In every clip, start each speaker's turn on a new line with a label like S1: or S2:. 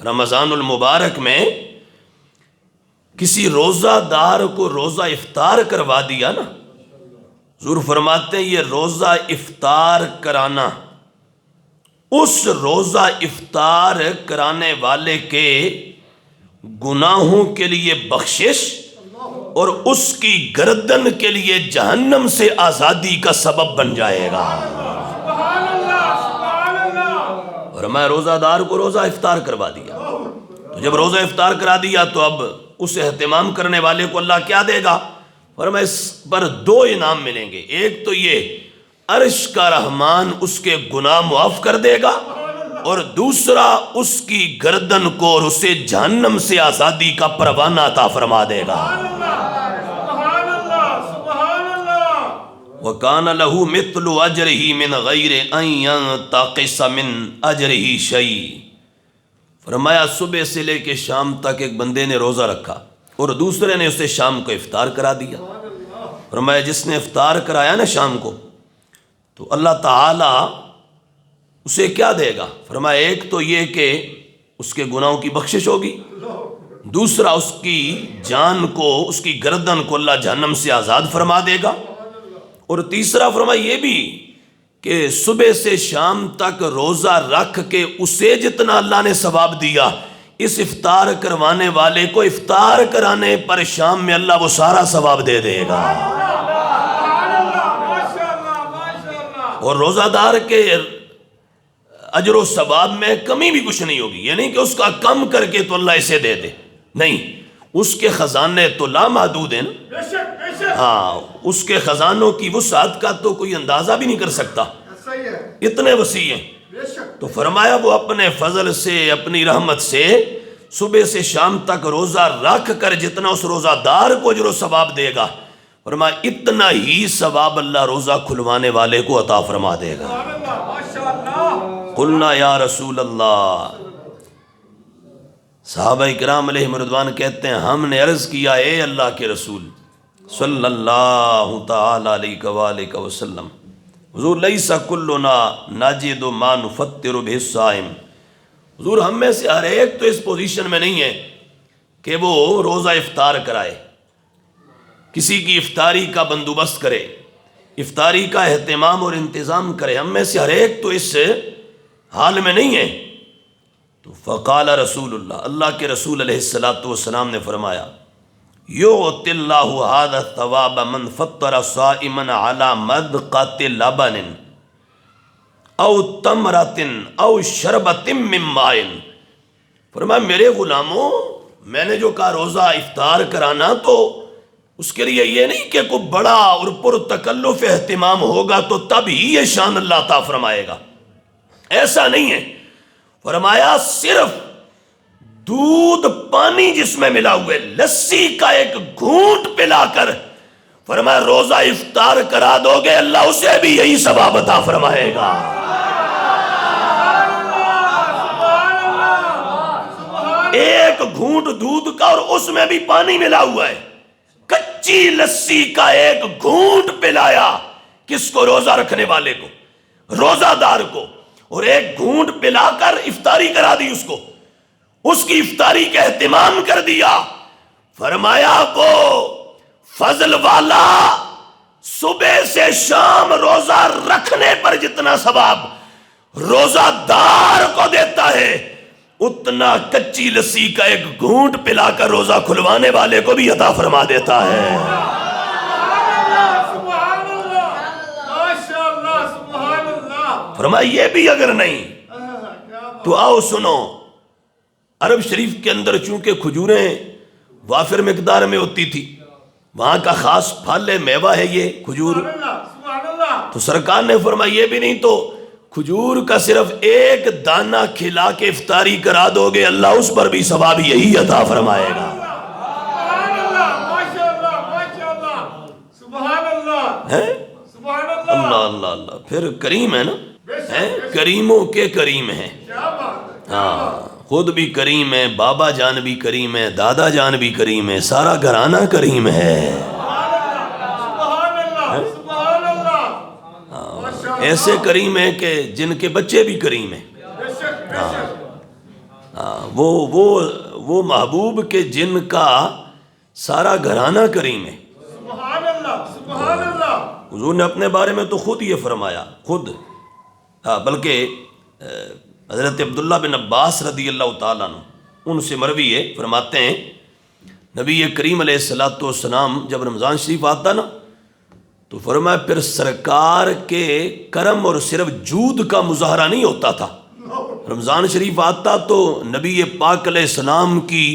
S1: رمضان المبارک میں کسی روزہ دار کو روزہ افطار کروا دیا نا، حضور فرماتے ہیں یہ روزہ افطار کرانا اس روزہ افطار کرانے والے کے گناہوں کے لیے بخشش اور اس کی گردن کے لیے جہنم سے آزادی کا سبب بن جائے گا۔ اور میں روزہ دار کو روزہ افطار کروا دیا، تو جب روزہ افطار کرا دیا تو اب اس اہتمام کرنے والے کو اللہ کیا دے گا؟ فرمایا اس پر 2 انعام ملیں گے۔ ایک تو یہ عرش کا رحمان اس کے گناہ معاف کر دے گا، اور دوسرا اس کی گردن کو اور اسے جہنم سے آزادی کا پروانہ عطا فرما دے گا۔ وَكَانَ لَهُ مِثْلُ أَجْرِهِ مِنْ غَيْرِ أَنْ يَنْتَقِصَ مِنْ أَجْرِهِ شَيْءٍ۔ فرمایا صبح سے لے کے شام تک ایک بندے نے روزہ رکھا اور دوسرے نے اسے شام کو افطار کرا دیا۔ فرمایا جس نے افطار کرایا نا شام کو، تو اللہ تعالی اسے کیا دے گا؟ فرمایا ایک تو یہ کہ اس کے گناہوں کی بخشش ہوگی، دوسرا اس کی جان کو، اس کی گردن کو اللہ جہنم سے آزاد فرما دے گا، اور تیسرا فرمایا یہ بھی کہ صبح سے شام تک روزہ رکھ کے اسے جتنا اللہ نے ثواب دیا، اس افطار کروانے والے کو افطار کرانے پر شام میں اللہ وہ سارا ثواب دے دے گا۔ اور روزہ دار کے اجر و ثواب میں کمی بھی کچھ نہیں ہوگی، یعنی کہ اس کا کم کر کے تو اللہ اسے دے دے، نہیں، اس کے خزانے تو لامحدود ہیں نا۔ ہاں، اس کے خزانوں کی وسعت کا تو کوئی اندازہ بھی نہیں کر سکتا، اتنے وسیع ہیں۔ تو فرمایا وہ اپنے فضل سے، اپنی رحمت سے صبح سے شام تک روزہ رکھ کر جتنا اس روزہ دار کو اجر و ثواب دے گا، فرمایا اتنا ہی ثواب اللہ روزہ کھلوانے والے کو عطا فرما دے گا۔ قلنا یا رسول اللہ، صحابہ کرام علیہم رضوان کہتے ہیں ہم نے عرض کیا اے اللہ کے رسول صلی اللہ تعالی علیہ وآلہ وسلم، حضور لیسا کلنا نجد ما نفطر بہ الصائم، حضور ہم میں سے ہر ایک تو اس پوزیشن میں نہیں ہے کہ وہ روزہ افطار کرائے، کسی کی افطاری کا بندوبست کرے، افطاری کا اہتمام اور انتظام کرے، ہم میں سے ہر ایک تو اس حال میں نہیں ہے۔ تو فقال رسول اللہ، اللہ کے رسول علیہ السلام نے فرمایا یعطی اللہ ھذا الثواب من فطر صائما علی مدقۃ لبن او تمرۃ او شربۃ من ماء، فرمایا میرے غلاموں، میں نے جو کہا روزہ افطار کرانا تو اس کے لیے یہ نہیں کہ کوئی بڑا اور پر تکلف اہتمام ہوگا تو تب ہی یہ شان اللہ عطا فرمائے گا، ایسا نہیں ہے۔ فرمایا صرف دودھ پانی جس میں ملا ہوئے لسی کا ایک گھونٹ پلا کر فرمایا روزہ افطار کرا دو گے، اللہ اسے بھی یہی ثواب عطا فرمائے گا۔ ایک گھونٹ دودھ کا اور اس میں بھی پانی ملا ہوا ہے، کچی لسی کا ایک گھونٹ پلایا، کس کو؟ روزہ رکھنے والے کو، روزہ دار کو، اور ایک گھونٹ پلا کر افطاری کرا دی اس کو، اس کی افطاری کا اہتمام کر دیا۔ فرمایا وہ فضل والا صبح سے شام روزہ رکھنے پر جتنا ثواب روزہ دار کو دیتا ہے، اتنا کچی لسی کا ایک گھونٹ پلا کر روزہ کھلوانے والے کو بھی عطا فرما دیتا ہے۔ فرمایا یہ بھی اگر نہیں تو آؤ سنو، عرب شریف کے اندر چونکہ کھجوریں وافر مقدار میں ہوتی تھی، وہاں کا خاص پھل ہے، میوہ ہے یہ کھجور، تو سرکار نے فرمایا یہ بھی نہیں تو کھجور کا صرف ایک دانہ کھلا کے افطاری کرا دو گے، اللہ اس پر بھی ثواب یہی عطا فرمائے گا۔ اللہ اللہ اللہ، پھر کریم ہے نا، کریموں کے کریم ہیں، ہاں، خود بھی کریم ہے، بابا جان بھی کریم ہے، دادا جان بھی کریم ہے، سارا گھرانہ کریم ہے۔ ایسے کریم ہیں کہ جن کے بچے بھی کریم ہیں، وہ محبوب کے جن کا سارا گھرانہ کریم ہے.
S2: سبحان اللہ سبحان اللہ.
S1: حضور نے اپنے بارے میں تو خود یہ فرمایا، خود بلکہ حضرت عبداللہ بن عباس رضی اللہ تعالیٰ عنہ ان سے مروی ہے، فرماتے ہیں نبی کریم علیہ الصلوۃ والسلام جب رمضان شریف آتا نا تو فرمایا پھر سرکار کے کرم اور صرف جود کا مظاہرہ نہیں ہوتا تھا. رمضان شریف آتا تو نبی پاک علیہ السلام کی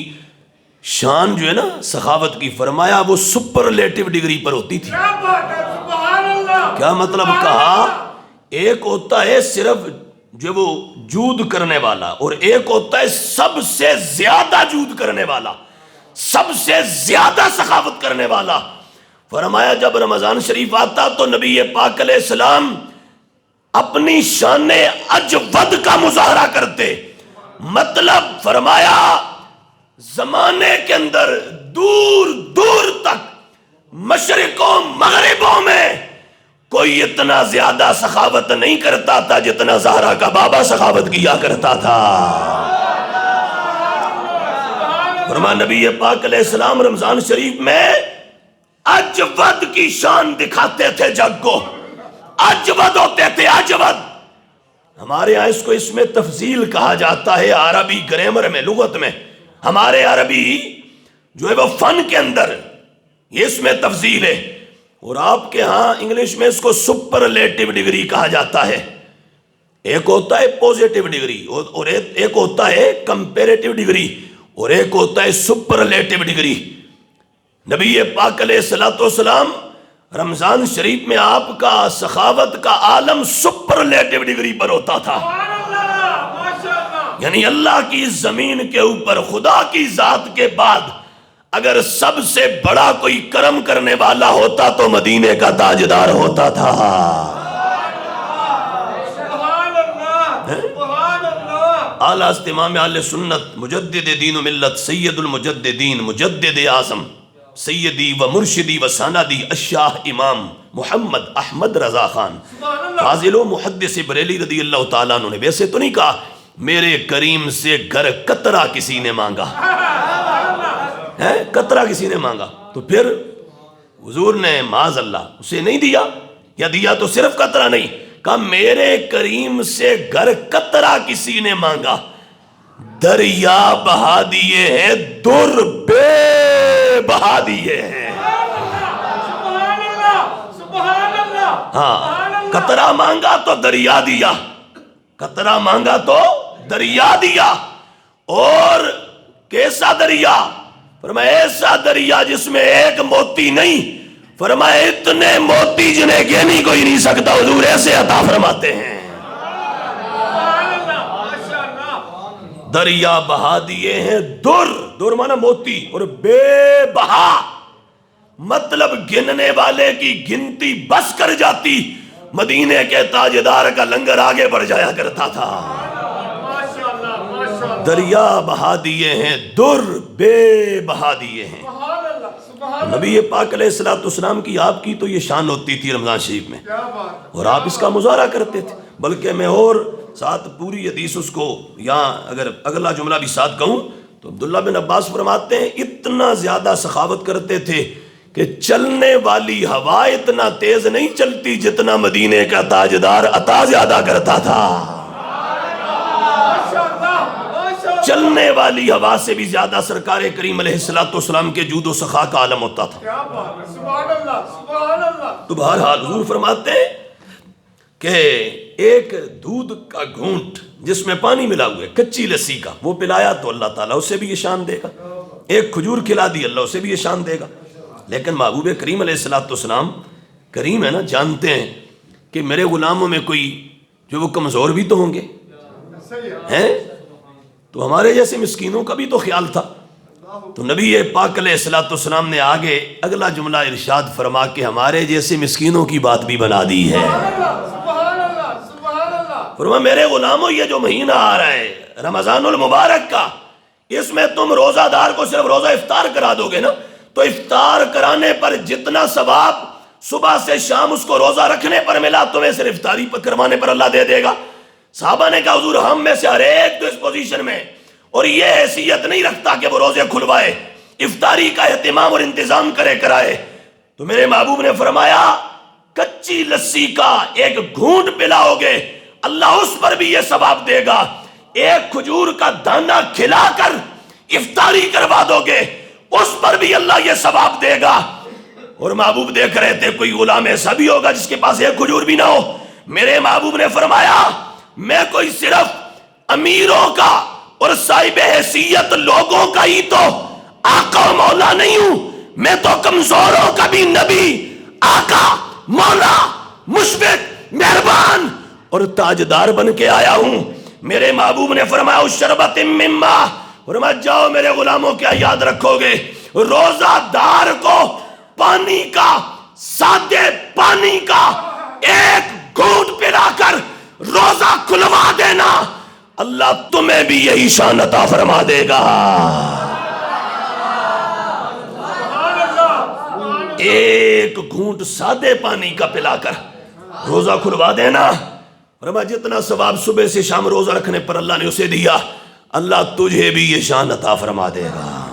S1: شان جو ہے نا سخاوت کی، فرمایا وہ سپرلیٹو ڈگری پر ہوتی تھی.
S2: کیا بات ہے، سبحان اللہ.
S1: کیا مطلب کہا؟ ایک ہوتا ہے صرف جو وہ جود کرنے والا، اور ایک ہوتا ہے سب سے زیادہ جود کرنے والا، سب سے زیادہ سخاوت کرنے والا. فرمایا جب رمضان شریف آتا تو نبی پاک علیہ السلام اپنی شان اجود کا مظاہرہ کرتے. مطلب فرمایا زمانے کے اندر دور دور تک مشرقوں مغربوں میں کوئی اتنا زیادہ سخاوت نہیں کرتا تھا جتنا زہرا کا بابا سخاوت کیا کرتا تھا. فرمایا نبی پاک علیہ السلام رمضان شریف میں اجود کی شان دکھاتے تھے جگ کو، اجود ہوتے تھے، اجود. ہمارے ہاں اس کو اس میں تفضیل کہا جاتا ہے عربی گرامر میں، لغت میں. ہمارے عربی جو ہے وہ فن کے اندر یہ اس میں تفضیل ہے، اور آپ کے ہاں انگلش میں اس کو سپرلیٹو ڈگری کہا جاتا ہے. ایک ہوتا ہے پوزیٹیو ڈگری اور ایک ہوتا ہے کمپیریٹیو ڈگری اور ایک ہوتا ہے سپرلیٹو ڈگری. نبی پاک علیہ الصلوۃ والسلام رمضان شریف میں آپ کا سخاوت کا عالم سپرلیٹو ڈگری پر ہوتا تھا.
S2: سبحان اللہ ماشاء اللہ.
S1: یعنی اللہ کی زمین کے اوپر خدا کی ذات کے بعد اگر سب سے بڑا کوئی کرم کرنے والا ہوتا تو مدینے کا تاجدار ہوتا تھا.
S2: سبحان اللہ سبحان اللہ.
S1: اعلیٰ امام اہل سنت مجدد دین و ملت سید المجددین مجدد اعظم سیدی و مرشدی و سندی الشاہ امام محمد احمد رضا خان فاضل و محدث بریلی رضی اللہ تعالیٰ عنہ نے ویسے تو نہیں کہا میرے کریم سے گھر قطرہ کسی نے مانگا، قطرہ کسی نے مانگا، تو پھر حضور نے معاذ اللہ اسے نہیں دیا، یا دیا تو صرف قطرہ نہیں، کہا میرے کریم سے گھر قطرہ کسی نے مانگا، دریا بہا دیے ہیں در بے بہا دیے ہیں.
S2: سبحان اللہ سبحان اللہ.
S1: ہاں قطرہ مانگا تو دریا دیا، قطرہ مانگا تو دریا دیا. اور کیسا دریا؟ فرمایا ایسا دریا جس میں ایک موتی نہیں، فرمایا اتنے موتی جنہیں گینی کوئی نہیں سکتا حضور ایسے عطا فرماتے ہیں. دریا بہا دیے ہیں در مانا موتی، اور بے بہا مطلب گننے والے کی گنتی بس کر جاتی. مدینے کے تاجدار کا لنگر آگے بڑھ جایا کرتا تھا. دریا بہا دیے ہیں در بے بہا دیے ہیں. نبی پاک علیہ الصلوۃ والسلام کی آپ کی تو یہ شان ہوتی تھی رمضان شریف میں، اور آپ اس کا مظاہرہ کرتے تھے. بلکہ میں اور ساتھ پوری حدیث اس کو یہاں اگر اگلا جملہ بھی ساتھ کہوں تو عبداللہ بن عباس فرماتے ہیں اتنا زیادہ سخاوت کرتے تھے کہ چلنے والی ہوا اتنا تیز نہیں چلتی جتنا مدینے کا تاجدار عطا زیادہ کرتا تھا. چلنے والی ہوا سے بھی زیادہ سرکار کریم علیہ الصلوۃ والسلام کے جود و سخا کا عالم ہوتا تھا.
S2: سبحان اللہ سبحان اللہ.
S1: تو بہرحال حضور فرماتے ہیں کہ ایک دودھ کا گھونٹ جس میں پانی ملا ہوا ہے کچی لسی کا وہ پلایا تو اللہ تعالیٰ اسے بھی یہ شان دے گا. ایک کھجور کھلا دی اللہ اسے بھی یہ شان دے گا. لیکن محبوب کریم علیہ الصلوۃ والسلام کریم ہے نا، جانتے ہیں کہ میرے غلاموں میں کوئی جو وہ کمزور بھی تو ہوں گے ہیں، تو ہمارے جیسے مسکینوں کا بھی تو خیال تھا. تو نبی پاک علیہ الصلوۃ والسلام نے آگے اگلا جملہ ارشاد فرما کے ہمارے جیسے مسکینوں کی بات بھی بنا دی ہے. فرما میرے غلاموں یہ جو مہینہ آ رہا ہے رمضان المبارک کا، اس میں تم روزہ دار کو صرف روزہ افطار کرا دو گے نا، تو افطار کرانے پر جتنا ثواب صبح سے شام اس کو روزہ رکھنے پر ملا تمہیں صرف افطاری پر کروانے پر اللہ دے دے گا. صحابہ نے کہا حضور ہم میں سے ہر ایک تو اس پوزیشن میں، اور یہ حیثیت نہیں رکھتا کہ وہ روزے کھلوائے، افطاری کا اہتمام اور انتظام کرائے۔ تو میرے محبوب نے فرمایا کچی لسی کا ایک گھونٹ پلاؤ گے اللہ اس پر بھی یہ ثواب دے گا، ایک کھجور کا دانہ کھلا کر افطاری کروا دو گے اس پر بھی اللہ یہ ثواب دے گا۔ اور محبوب دیکھ رہے تھے کوئی غلام ایسا بھی ہوگا جس کے پاس ایک کھجور بھی نہ ہو۔ میرے محبوب نے فرمایا میں کوئی صرف امیروں کا اور صاحب حیثیت لوگوں کا ہی تو آقا و مولا نہیں ہوں، میں تو کمزوروں کا بھی نبی، آقا، مولا، مشفق، مہربان اور تاجدار بن کے آیا ہوں۔ میرے محبوب نے فرمایا الشربت مما، فرمایا جاؤ میرے غلاموں کیا یاد رکھو گے، روزہ دار کو پانی کا، سادے پانی کا ایک گھونٹ پلا کر روزہ کھلوا دینا، اللہ تمہیں بھی یہی شان عطا فرما دے گا۔ ایک گھونٹ سادے پانی کا پلا کر روزہ کھلوا دینا، فرمایا جتنا ثواب صبح سے شام روزہ رکھنے پر اللہ نے اسے دیا، اللہ تجھے بھی یہ شان عطا فرما دے گا۔